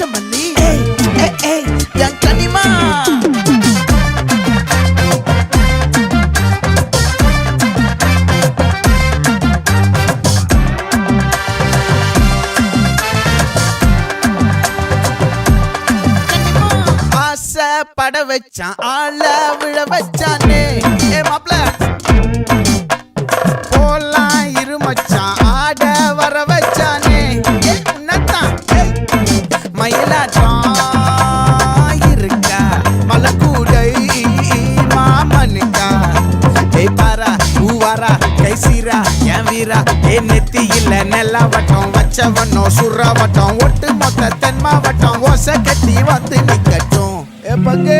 மல்லி என் கனிமா பட வச்சான் ஆள விழ வச்சானே ஏ மாப்ள போலாம் இருமச்சான் ஆட வர வச்சானே உன்னத்தான் மயிலாட்டம் இருக்கா மலக்கூடை மாமனுக்கா ஏய் பாரா பூவாரா கைசீரா என் வீரா ஏ நெத்தி இல்ல நெல்லா வட்டம் வச்சவனோ சுறா வட்டம் ஒட்டு மொத்த தென் மாவட்டம் ஓசை கட்டி வந்து நிக்கட்டும் பங்கே